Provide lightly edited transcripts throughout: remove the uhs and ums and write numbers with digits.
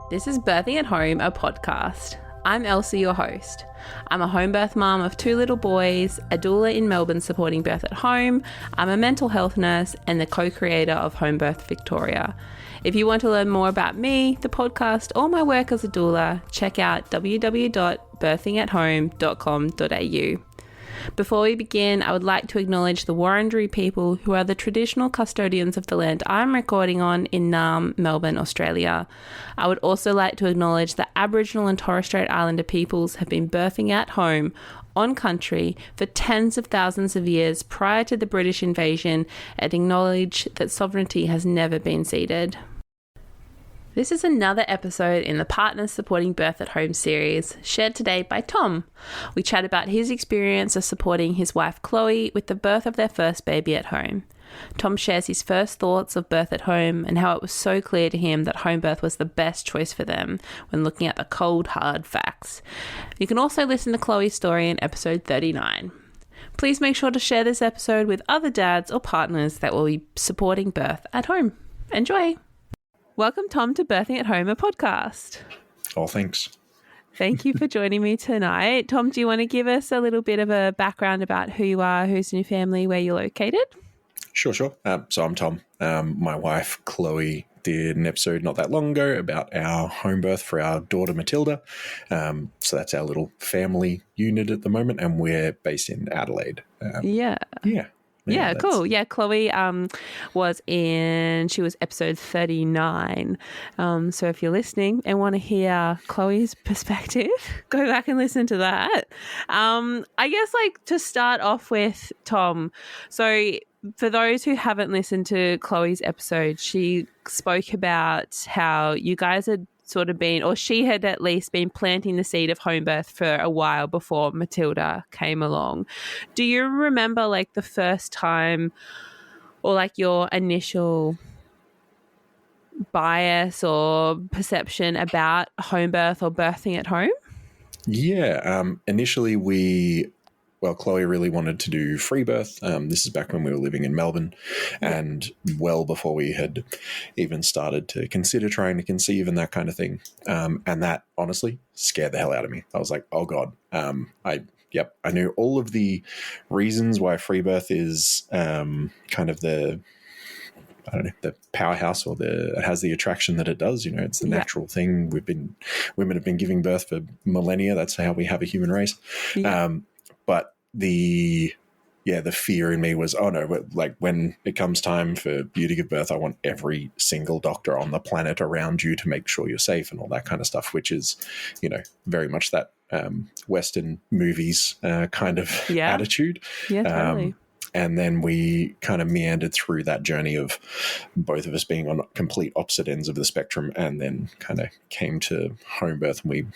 This is Birthing at Home, a podcast. I'm Elsie, your host. I'm a home birth mum of 2 little boys, a doula in Melbourne supporting birth at home. I'm a mental health nurse and the co-creator of Home Birth Victoria. If you want to learn more about me, the podcast, or my work as a doula, check out www.birthingathome.apodcast. Before we begin, I would like to acknowledge the Wurundjeri people who are the traditional custodians of the land I'm recording on in Naarm, Melbourne, Australia. I would also like to acknowledge that Aboriginal and Torres Strait Islander peoples have been birthing at home on country for tens of thousands of years prior to the British invasion and acknowledge that sovereignty has never been ceded. This is another episode in the Partners Supporting Birth at Home series, shared today by Tom. We chat about his experience of supporting his wife Chloe with the birth of their first baby at home. Tom shares his first thoughts of birth at home and how it was so clear to him that home birth was the best choice for them when looking at the cold, hard facts. You can also listen to Chloe's story in episode 39. Please make sure to share this episode with other dads or partners that will be supporting birth at home. Enjoy! Welcome, Tom, to Birthing at Home, a podcast. Oh, thanks. Thank you for joining me tonight. Tom, do you want to give us a little bit of a background about who you are, who's in your family, where you're located? Sure. So I'm Tom. My wife, Chloe, did an episode not that long ago about our home birth for our daughter, Matilda. So that's our little family unit at the moment, and we're based in Adelaide. Yeah, cool. Yeah, Chloe she was episode 39. So if you're listening and want to hear Chloe's perspective, go back and listen to that. I guess to start off with, Tom, so for those who haven't listened to Chloe's episode, she spoke about how you guys had sort of been, or she had at least been planting the seed of home birth for a while before Matilda came along. Do you remember the first time or your initial bias or perception about home birth or birthing at home? Yeah. Initially Chloe really wanted to do free birth. This is back when we were living in Melbourne, and well before we had even started to consider trying to conceive and that kind of thing. And that honestly scared the hell out of me. I was like, oh God. I knew all of the reasons why free birth is kind of the powerhouse, or it has the attraction that it does. It's the natural thing. Women have been giving birth for millennia. That's how we have a human race. Yeah. But the fear in me was, oh no, when it comes time for you to give birth, I want every single doctor on the planet around you to make sure you're safe and all that kind of stuff, which is, very much that Western movies kind of attitude. Yeah, totally. And then we kind of meandered through that journey of both of us being on complete opposite ends of the spectrum, and then kind of came to home birth, and we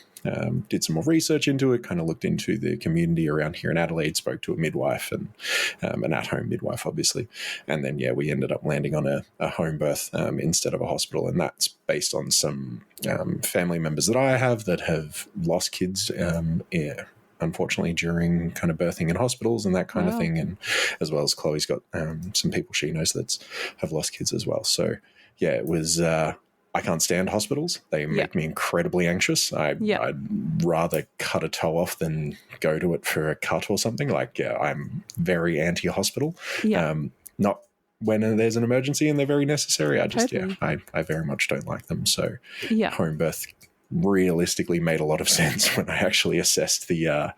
did some more research into it, kind of looked into the community around here in Adelaide, spoke to a midwife and an at-home midwife, obviously. And then, we ended up landing on a home birth instead of a hospital. And that's based on some family members that I have that have lost kids unfortunately during kind of birthing in hospitals and that kind of thing, and as well as Chloe's got some people she knows that have lost kids as well. So it was I can't stand hospitals. They make me incredibly anxious. I'd rather cut a toe off than go to it for a cut or something. I'm very anti-hospital. Not when there's an emergency and they're very necessary. I just I very much don't like them. So home birth realistically made a lot of sense when I actually assessed the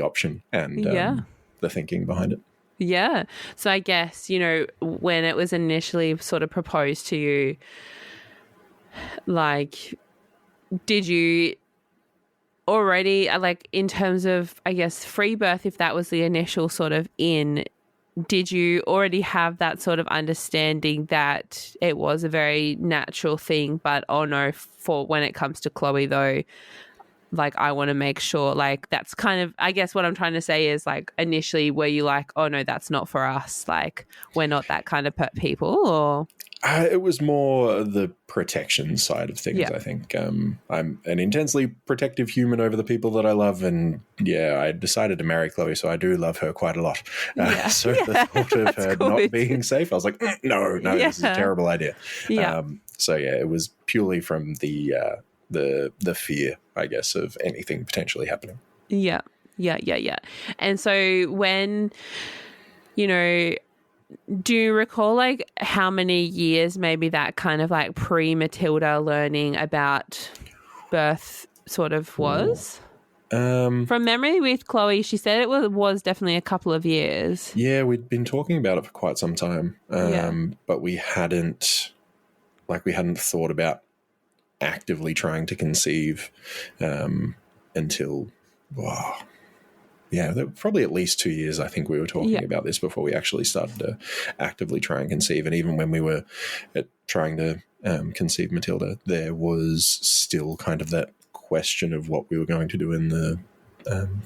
option and the thinking behind it. Yeah. So I guess, when it was initially sort of proposed to you, did you already, in terms of, I guess, free birth, if that was the initial sort of did you already have that sort of understanding that it was a very natural thing, but for when it comes to Chloe though, I want to make sure, that's kind of, I guess what I'm trying to say is initially were you oh no, that's not for us, we're not that kind of people, or? It was more the protection side of things, I think. I'm an intensely protective human over the people that I love, and I decided to marry Chloe, so I do love her quite a lot. The thought of her not being safe, I was like, no, this is a terrible idea. So it was purely from the the fear, I guess, of anything potentially happening. Yeah. And so when, you know, do you recall like how many years maybe that kind of like pre-Matilda learning about birth sort of was? From memory with Chloe, she said it was definitely a couple of years. Yeah, we'd been talking about it for quite some time, but we hadn't thought about actively trying to conceive until, probably at least 2 years. I think we were talking about this before we actually started to actively try and conceive. And even when we were trying to conceive Matilda, there was still kind of that question of what we were going to do in the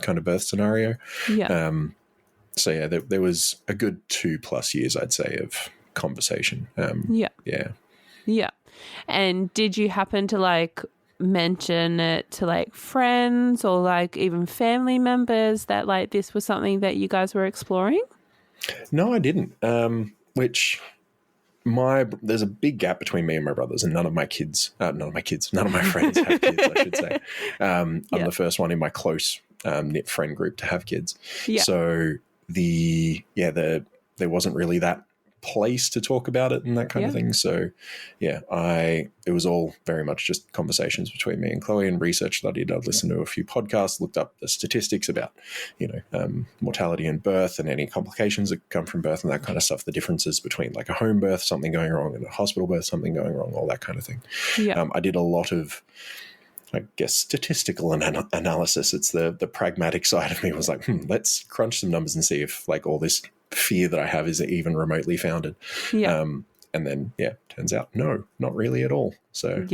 kind of birth scenario. There was a good 2+ years, I'd say, of conversation. And did you happen to like mention it to like friends or like even family members that like this was something that you guys were exploring? No, I didn't. There's a big gap between me and my brothers, and none of my friends have kids, I should say. I'm the first one in my close knit friend group to have kids. So there wasn't really that place to talk about it and that kind of thing. So it was all very much just conversations between me and Chloe and research that I did. I'd listened to a few podcasts, looked up the statistics about, mortality in birth and any complications that come from birth and that kind of stuff, the differences between like a home birth, something going wrong, and a hospital birth, something going wrong, all that kind of thing. I did a lot of, I guess, statistical analysis. It's the pragmatic side of me was like, let's crunch some numbers and see if like all this fear that I have is even remotely founded. And then, turns out, no, not really at all. So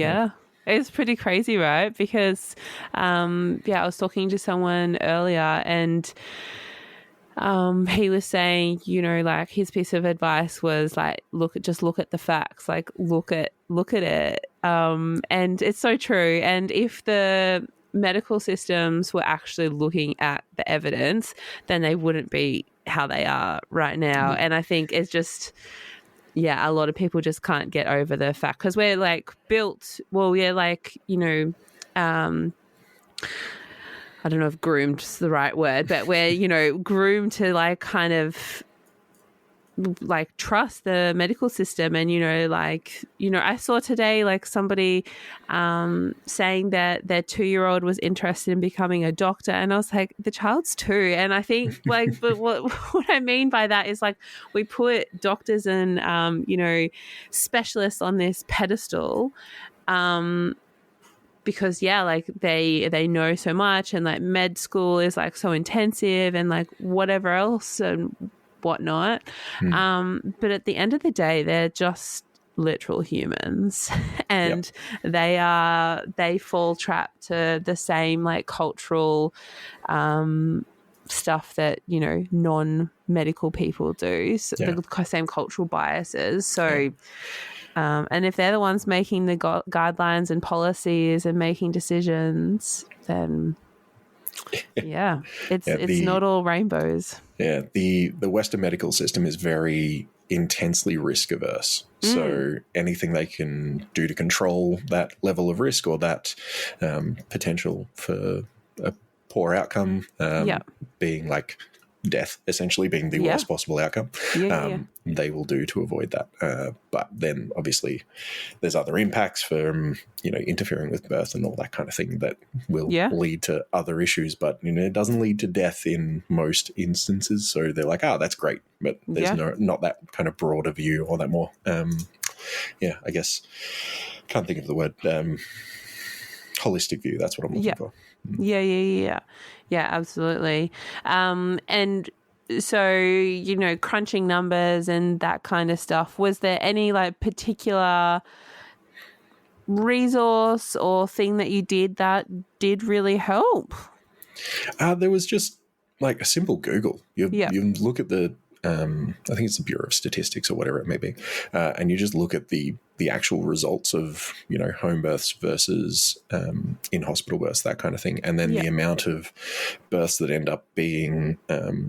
it's pretty crazy, right? Because, I was talking to someone earlier and he was saying, like his piece of advice was like, look at the facts, like look at it. And it's so true. And if the medical systems were actually looking at the evidence, then they wouldn't be how they are right now. And I think it's just, a lot of people just can't get over the fact because we're like built, I don't know if groomed is the right word, but we're, groomed to like kind of like trust the medical system. And, I saw today like somebody saying that their 2-year-old was interested in becoming a doctor. And I was like, the child's 2. And I think like, but what I mean by that is like we put doctors and, specialists on this pedestal because like they know so much and like med school is like so intensive and like whatever else and whatnot. But at the end of the day, they're just literal humans and they fall trap to the same like cultural stuff that non-medical people do, so the same cultural biases. So and if they're the ones making the guidelines and policies and making decisions, then it's not all rainbows. The Western medical system is very intensely risk averse. So anything they can do to control that level of risk or that potential for a poor outcome, being like death, essentially being the worst possible outcome, they will do to avoid that. But then obviously there's other impacts from, interfering with birth and all that kind of thing that will lead to other issues. But, it doesn't lead to death in most instances. So they're like, that's great. But there's not that kind of broader view or that more, I guess, can't think of the word, holistic view. That's what I'm looking for. Yeah, absolutely. And so, crunching numbers and that kind of stuff, was there any like particular resource or thing that you did that did really help? There was just like a simple Google. You look at the, I think it's the Bureau of Statistics or whatever it may be, and you just look at the actual results of, home births versus in-hospital births, that kind of thing, and then the amount of births that end up being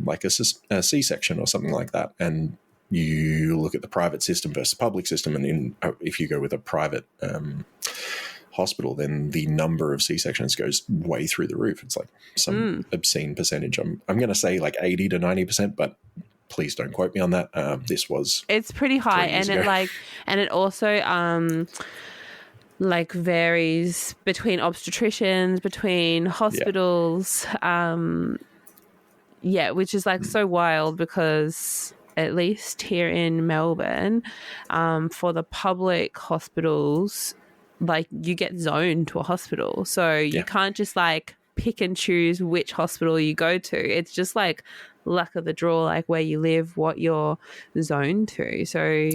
like a C-section or something like that. And you look at the private system versus public system, and if you go with a private hospital, then the number of C-sections goes way through the roof. It's like some obscene percentage. I'm going to say like 80 to 90%, but please don't quote me on that. It's pretty high, and it also like varies between obstetricians, between hospitals, which is like so wild, because at least here in Melbourne, for the public hospitals, like you get zoned to a hospital, so you can't just like pick and choose which hospital you go to. It's just like luck of the draw, like where you live, what you're zoned to. So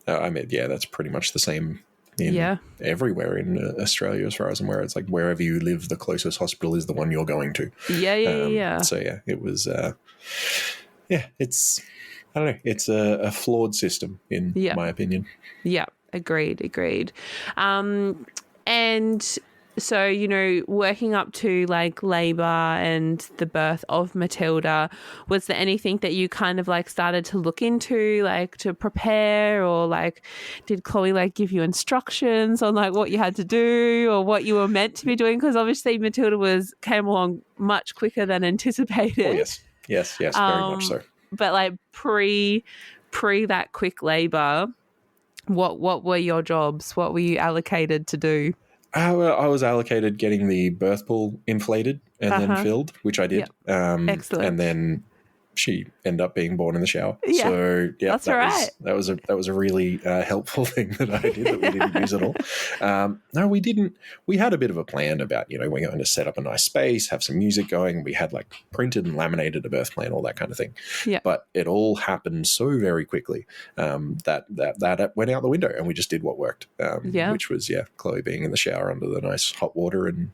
that's pretty much the same in everywhere in Australia, as far as I'm aware. It's like wherever you live, the closest hospital is the one you're going to. So it was it's, I don't know, it's a flawed system in my opinion. Agreed. And so, you know, working up to like labour and the birth of Matilda, was there anything that you kind of like started to look into, like to prepare, or like did Chloe like give you instructions on like what you had to do or what you were meant to be doing? Because obviously Matilda came along much quicker than anticipated. Oh, yes, very much so. But like pre that quick labour, what were your jobs? What were you allocated to do? I was allocated getting the birth pool inflated and then filled, which I did. Excellent. And then she ended up being born in the shower. Yeah, so that's right. That was a really helpful thing that I did that we didn't use at all. No, we didn't. We had a bit of a plan about, you know, we're going to set up a nice space, have some music going. We had like printed and laminated a birth plan, all that kind of thing. Yeah. But it all happened so very quickly that went out the window, and we just did what worked. Which was Chloe being in the shower under the nice hot water, and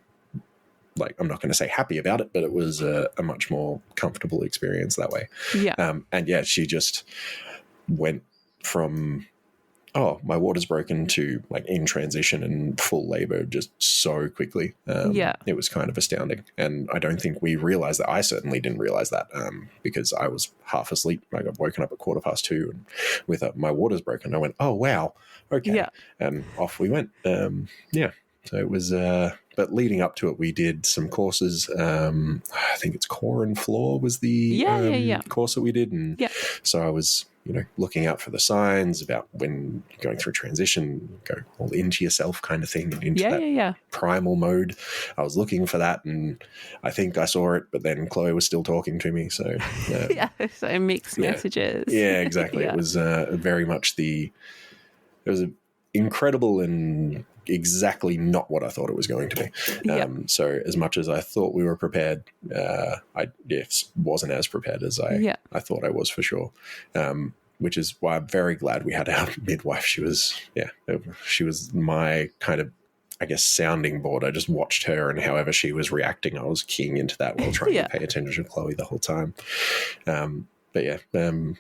like, I'm not going to say happy about it, but it was a much more comfortable experience that way. And she just went from, my water's broken, to like in transition and full labor just so quickly. It was kind of astounding. And I don't think we realized that. I certainly didn't realize that because I was half asleep. I got woken up at 2:15 and with my water's broken. I went, oh, wow. Okay. Yeah. And off we went. So it was, but leading up to it, we did some courses. I think it's core and floor was the course that we did. And so I was, you know, looking out for the signs about when going through transition, go all into yourself kind of thing, and into that primal mode. I was looking for that, and I think I saw it, but then Chloe was still talking to me. So so mixed messages. Yeah, exactly. It was very much it was an incredible and exactly not what I thought it was going to be. So as much as I thought we were prepared, I wasn't as prepared as I thought I was, for sure. Which is why I'm very glad we had our midwife. She was my kind of, I guess, sounding board. I just watched her, and however she was reacting, I was keying into that while trying to pay attention to Chloe the whole time. Our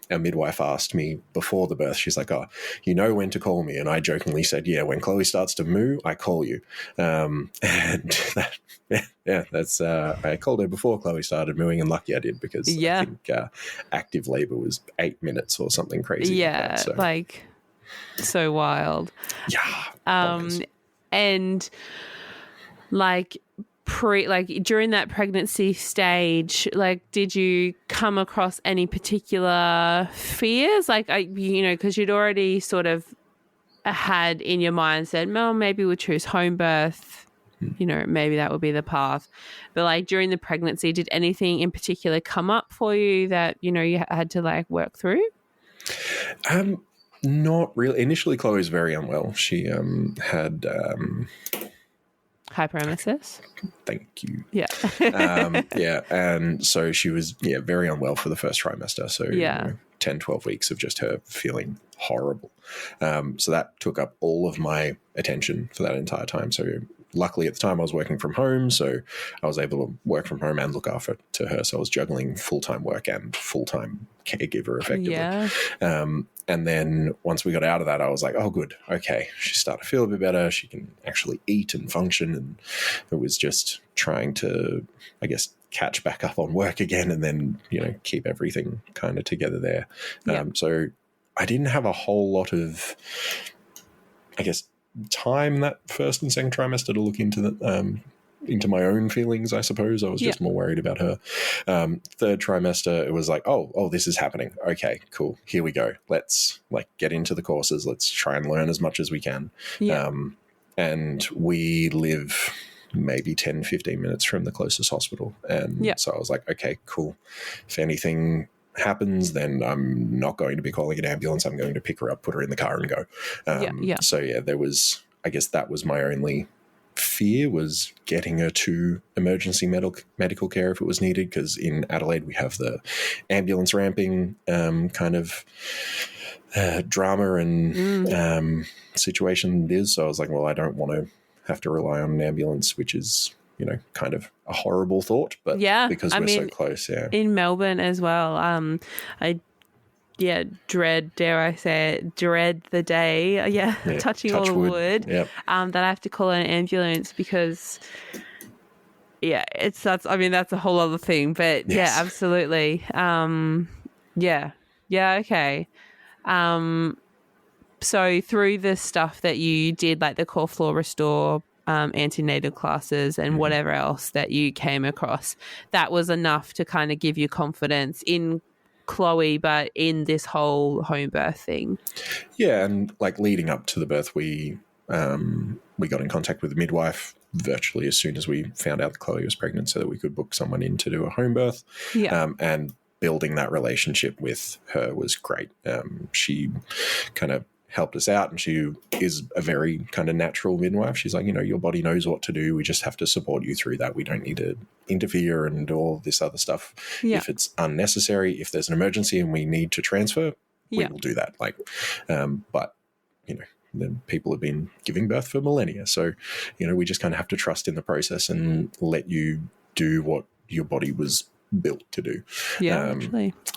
midwife asked me before the birth, she's like, oh, you know when to call me? And I jokingly said, when Chloe starts to moo, I call you. And that's I called her before Chloe started mooing, and lucky I did, because I think active labor was 8 minutes or something crazy. Like so wild. And like during that pregnancy stage, like, did you come across any particular fears? Like, because you'd already sort of had in your mind said, well, maybe we'll choose home birth, you know, maybe that would be the path. But like during the pregnancy, did anything in particular come up for you that, you know, you had to like work through? Not really. Initially, Chloe was very unwell. She had hyperemesis. Thank you. Yeah. And so she was very unwell for the first trimester. So 10, 12 weeks of just her feeling horrible. So that took up all of my attention for that entire time. So luckily at the time I was working from home, so I was able to work from home and look after her. So I was juggling full-time work and full-time caregiver effectively. And then once we got out of that, I was like, oh, good. Okay. She's starting to feel a bit better. She can actually eat and function. And it was just trying to, I guess, catch back up on work again, and then, you know, keep everything kind of together there. So I didn't have a whole lot of, I guess, time that first and second trimester to look into my own feelings, I suppose. I was just more worried about her. Third trimester, it was like, oh, this is happening. Okay, cool. Here we go. Let's get into the courses. Let's try and learn as much as we can. Yeah. And we live maybe 10, 15 minutes from the closest hospital. And so I was like, okay, cool. If anything happens, then I'm not going to be calling an ambulance. I'm going to pick her up, put her in the car and go. So I guess that was my only fear, was getting her to emergency medical care if it was needed, because in Adelaide we have the ambulance ramping kind of drama and situation it is. So I was like, well, I don't want to have to rely on an ambulance, which is, kind of a horrible thought, but because we're so close. In Melbourne as well, I dread the day, touching all the wood, that I have to call an ambulance, because that's a whole other thing, but absolutely. Okay. So through the stuff that you did, like the core floor restore, antenatal classes and whatever else that you came across, that was enough to kind of give you confidence in Chloe, but in this whole home birth thing. Yeah, and leading up to the birth, we got in contact with the midwife virtually as soon as we found out that Chloe was pregnant, so that we could book someone in to do a home birth. And building that relationship with her was great. She kind of helped us out, and she is a very kind of natural midwife. She's like, your body knows what to do. We just have to support you through that. We don't need to interfere and do all this other stuff. If it's unnecessary, if there's an emergency and we need to transfer, we will do that. But then people have been giving birth for millennia. So, we just kind of have to trust in the process and let you do what your body was built to do.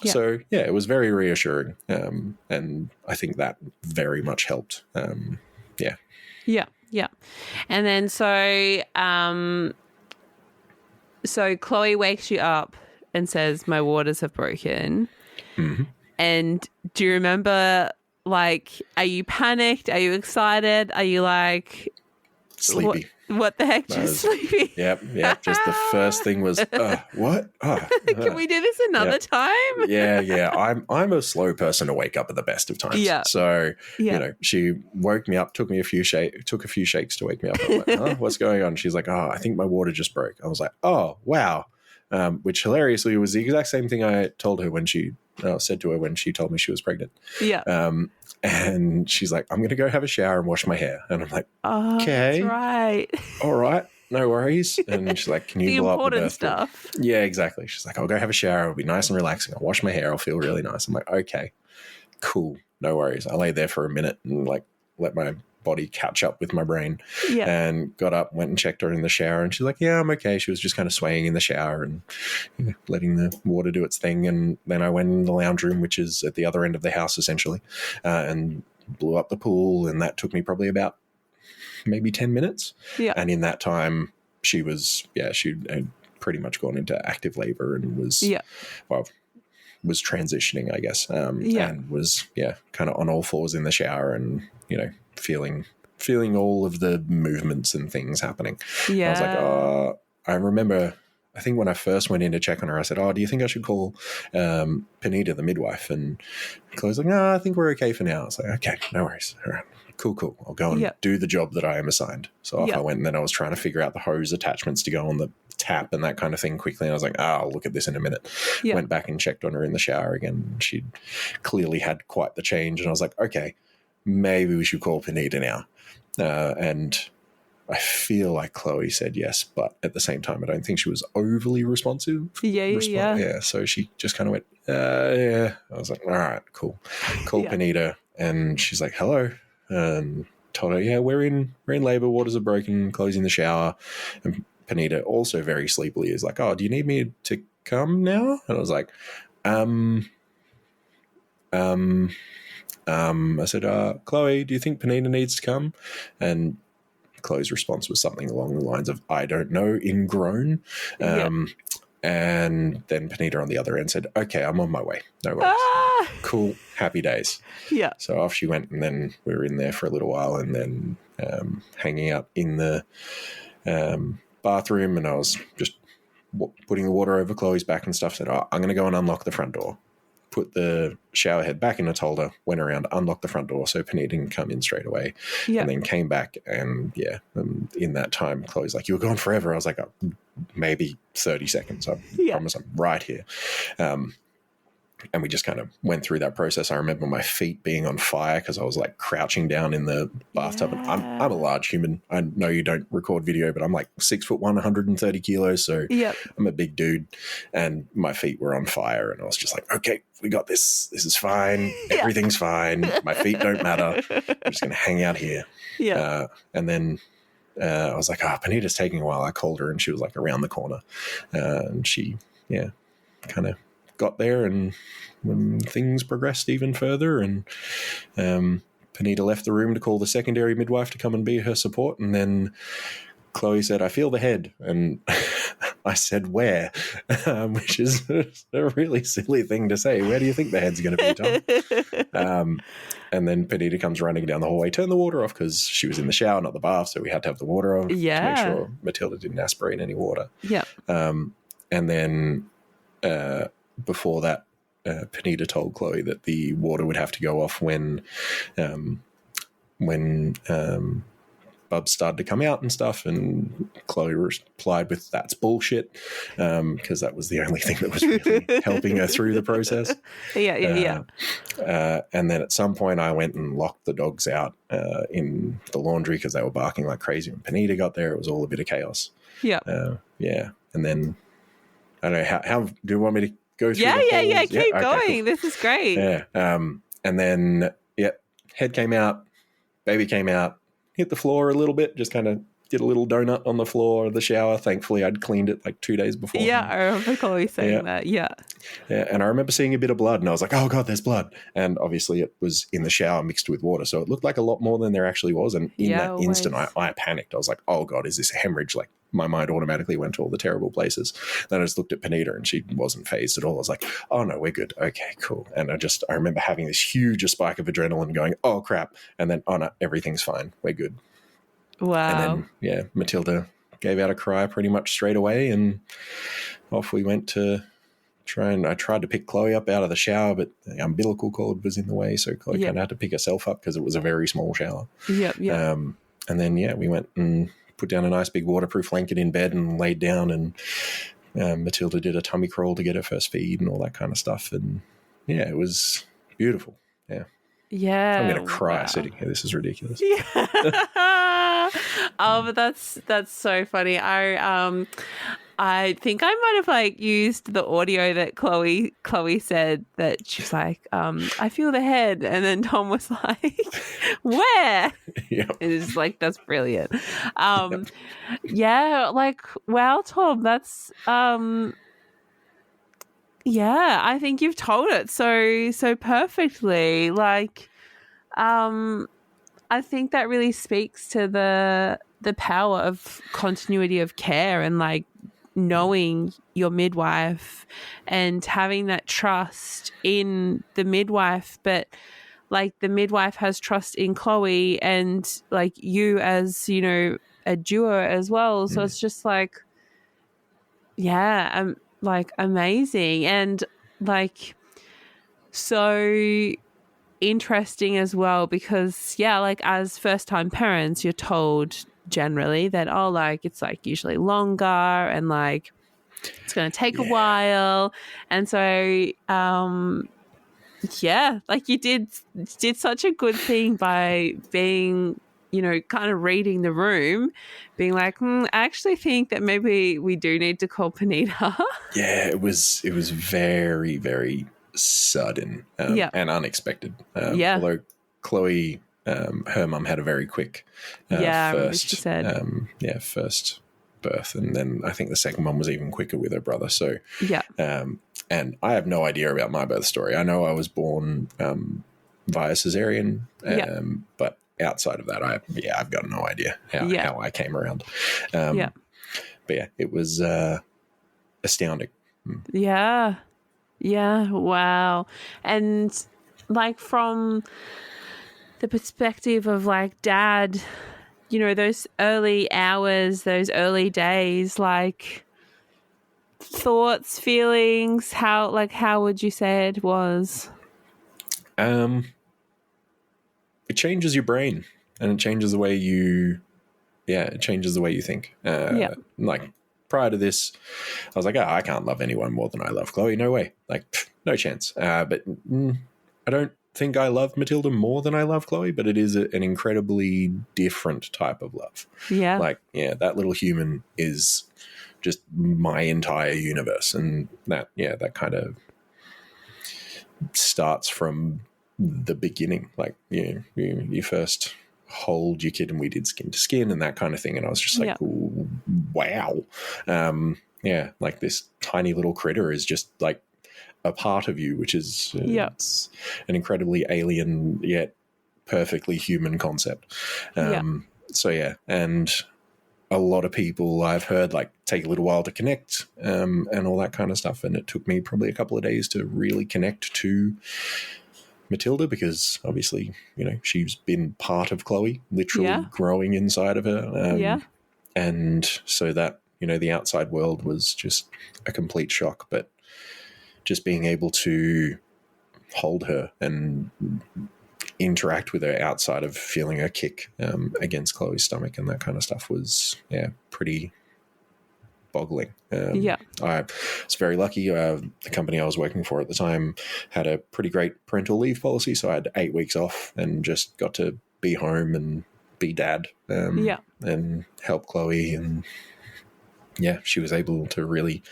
So it was very reassuring, and I think that very much helped. And then so Chloe wakes you up and says, my waters have broken. And do you remember, are you panicked, are you excited, are you sleepy? What the heck, just sleepy? Yep. Just the first thing was, what? Can we do this another time? I'm a slow person to wake up at the best of times. So, she woke me up, took a few shakes to wake me up. I was like, what's going on? She's like, I think my water just broke. I was like, oh, wow. Which hilariously was the exact same thing I told her when she said to her when she told me she was pregnant. And she's like, I'm going to go have a shower and wash my hair. And I'm like, okay. That's right. All right. No worries. And she's like, can you blow up the birth stuff? Yeah, exactly. She's like, I'll go have a shower. It'll be nice and relaxing. I'll wash my hair. I'll feel really nice. I'm like, okay, cool. No worries. I lay there for a minute and let my body catch up with my brain, and got up, went and checked her in the shower, and she's like, yeah, I'm okay. She was just kind of swaying in the shower and letting the water do its thing. And then I went in the lounge room, which is at the other end of the house essentially, and blew up the pool, and that took me probably about maybe 10 minutes. And in that time she had pretty much gone into active labor and was was transitioning, I guess, and was kind of on all fours in the shower and feeling all of the movements and things happening. I was like, I remember, I think when I first went in to check on her, I said, do you think I should call Panita, the midwife? And Chloe's like, no, I think we're okay for now. I was like, okay, no worries. All right, cool. I'll go and do the job that I am assigned. So off I went, and then I was trying to figure out the hose attachments to go on the tap and that kind of thing quickly. And I was like, I'll look at this in a minute. Went back and checked on her in the shower again. She'd clearly had quite the change. And I was like, okay, maybe we should call Panita now. And I feel like Chloe said yes, but at the same time, I don't think she was overly responsive. So she just kind of went, I was like, all right, cool. Call Panita, and she's like, hello. And told her, we're in labor, waters are broken, Chloe's in the shower. And Panita, also very sleepily, is like, do you need me to come now? And I was like, I said, Chloe, do you think Panita needs to come? And Chloe's response was something along the lines of, I don't know, in groan. And then Panita on the other end said, okay, I'm on my way. No worries. Cool. Happy days. So off she went, and then we were in there for a little while, and then, hanging out in the bathroom, and I was just putting the water over Chloe's back and stuff. Said, "Oh, I'm going to go and unlock the front door." Put the shower head back in its holder, went around, unlocked the front door so Panita didn't come in straight away, and then came back. And in that time, Chloe's like, "You were gone forever." I was like, "Oh, maybe 30 seconds. I promise I'm right here." And we just kind of went through that process. I remember my feet being on fire because I was like crouching down in the bathtub. And I'm a large human. I know you don't record video, but I'm like 6'1", 130 kilos. So I'm a big dude, and my feet were on fire. And I was just like, okay, we got this. This is fine. Everything's fine. My feet don't matter. I'm just going to hang out here. And then I was like, Panita's taking a while. I called her and she was like around the corner. And she, kind of got there, and when things progressed even further, and Panita left the room to call the secondary midwife to come and be her support, and then Chloe said, "I feel the head," and I said, "Where?" Which is a really silly thing to say. Where do you think the head's going to be, Tom? And then Panita comes running down the hallway, turn the water off, because she was in the shower, not the bath, so we had to have the water off to make sure Matilda didn't aspirate any water. And then before that, Panita told Chloe that the water would have to go off when bubs started to come out and stuff, and Chloe replied with, "That's bullshit," because that was the only thing that was really helping her through the process. And then at some point I went and locked the dogs out in the laundry because they were barking like crazy. When Panita got there, it was all a bit of chaos. And then I don't know, how do you want me to go through keep going. Cool. This is great. And then head came out, baby came out, hit the floor a little bit, just kind of did a little donut on the floor of the shower. Thankfully I'd cleaned it like 2 days before. I remember Chloe saying that. And I remember seeing a bit of blood, and I was like, oh God, there's blood. And obviously it was in the shower mixed with water, so it looked like a lot more than there actually was. And in that instant I panicked. I was like, oh God, is this a hemorrhage? Like, my mind automatically went to all the terrible places. Then I just looked at Panita and she wasn't phased at all. I was like, oh no, we're good. Okay, cool. And I remember having this huge spike of adrenaline going, oh crap. And then, oh no, everything's fine. We're good. Wow. And then, Matilda gave out a cry pretty much straight away, and off we went to I tried to pick Chloe up out of the shower, but the umbilical cord was in the way. So Chloe kind of had to pick herself up because it was a very small shower. And then, we went and put down a nice big waterproof blanket in bed and laid down, and Matilda did a tummy crawl to get her first feed and all that kind of stuff. And it was beautiful. I'm going to cry sitting here. This is ridiculous. But that's so funny. I think I might have used the audio that Chloe said that she's like, I feel the head, and then Tom was like, where? It's like, that's brilliant. Wow, Tom, that's I think you've told it so perfectly. I think that really speaks to the power of continuity of care, and knowing your midwife and having that trust in the midwife, but the midwife has trust in Chloe and you as, a duo as well. So it's just amazing and so interesting as well, because as first time parents, you're told generally that it's usually longer and it's going to take a while, and so you did such a good thing by being kind of reading the room, being I actually think that maybe we do need to call Panita. It was very, very sudden and unexpected. Although Chloe, her mum had a very quick first birth, and then I think the second one was even quicker with her brother. So and I have no idea about my birth story. I know I was born via cesarean, but outside of that, I've got no idea how I came around. But it was astounding. Wow. And from the perspective of Dad you know, those early hours, those early days, like thoughts, feelings, how would you say it was? It changes your brain, and it changes the way you think. Like prior to this, I was like, I can't love anyone more than I love Chloe. No way. Like, no chance. But I don't think I love Matilda more than I love Chloe, but it is an incredibly different type of love. Yeah. Like, that little human is just my entire universe. And that kind of starts from the beginning. Like, you first hold your kid, and we did skin to skin and that kind of thing. And I was just like, wow. Like this tiny little critter is just like a part of you, which is it's an incredibly alien yet perfectly human concept. So and a lot of people I've heard like take a little while to connect and all that kind of stuff. And it took me probably a couple of days to really connect to Matilda, because obviously, she's been part of Chloe, literally growing inside of her. And so that, the outside world was just a complete shock, but just being able to hold her and interact with her outside of feeling her kick against Chloe's stomach and that kind of stuff was, pretty boggling. I was very lucky. The company I was working for at the time had a pretty great parental leave policy, so I had 8 weeks off and just got to be home and be dad and help Chloe. And she was able to really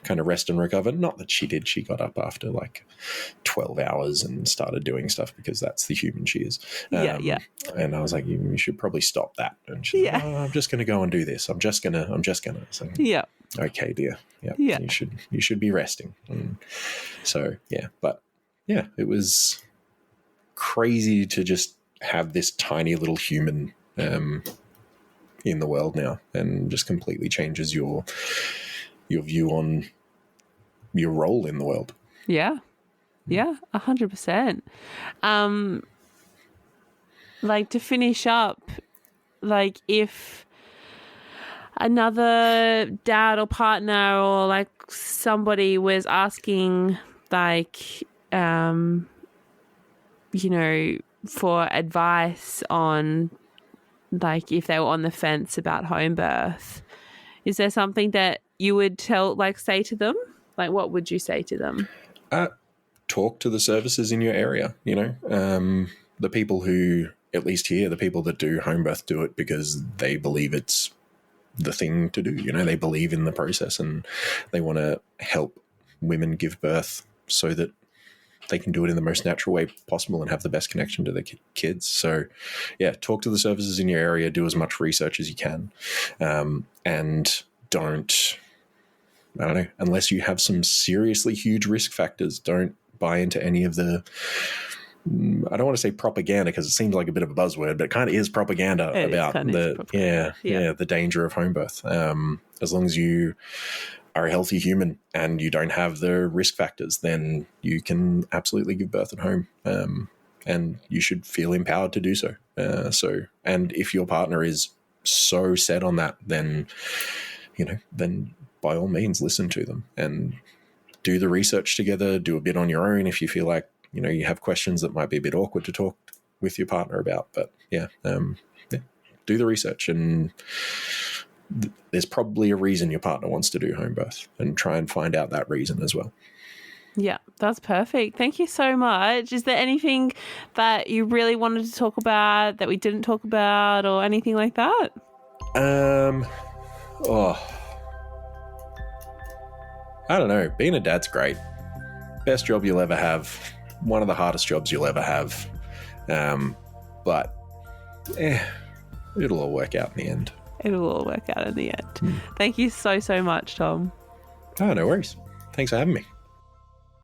kind of rest and recover. Not that she did. She got up after like 12 hours and started doing stuff, because that's the human she is. And I was like, you should probably stop that. And she's like, I'm just going to go and do this. I'm just going to. So, okay, dear. You should be resting. And so, but it was crazy to just have this tiny little human in the world now, and just completely changes your view on your role in the world. 100%. Like, to finish up, like, if another dad or partner or like somebody was asking, like, for advice on, like, if they were on the fence about home birth, is there something that you would say to them? Like, what would you say to them? Talk to the services in your area. The people who, at least here, the people that do home birth do it because they believe it's the thing to do. They believe in the process and they want to help women give birth so that they can do it in the most natural way possible and have the best connection to their kids. So, talk to the services in your area, do as much research as you can, and don't, unless you have some seriously huge risk factors, don't buy into any of the, I don't want to say propaganda because it seems like a bit of a buzzword, but it kind of is propaganda about the danger of home birth. As long as you are a healthy human and you don't have the risk factors, then you can absolutely give birth at home, and you should feel empowered to do so. And if your partner is so set on that, then by all means listen to them and do the research together. Do a bit on your own if you feel like you have questions that might be a bit awkward to talk with your partner about. But do the research, and there's probably a reason your partner wants to do home birth, and try and find out that reason as well. Yeah, that's perfect. Thank you so much. Is there anything that you really wanted to talk about that we didn't talk about, or anything like that? I don't know. Being a dad's great. Best job you'll ever have. One of the hardest jobs you'll ever have. But it'll all work out in the end. It'll all work out in the end. Thank you so, so much, Tom. Oh, no worries. Thanks for having me.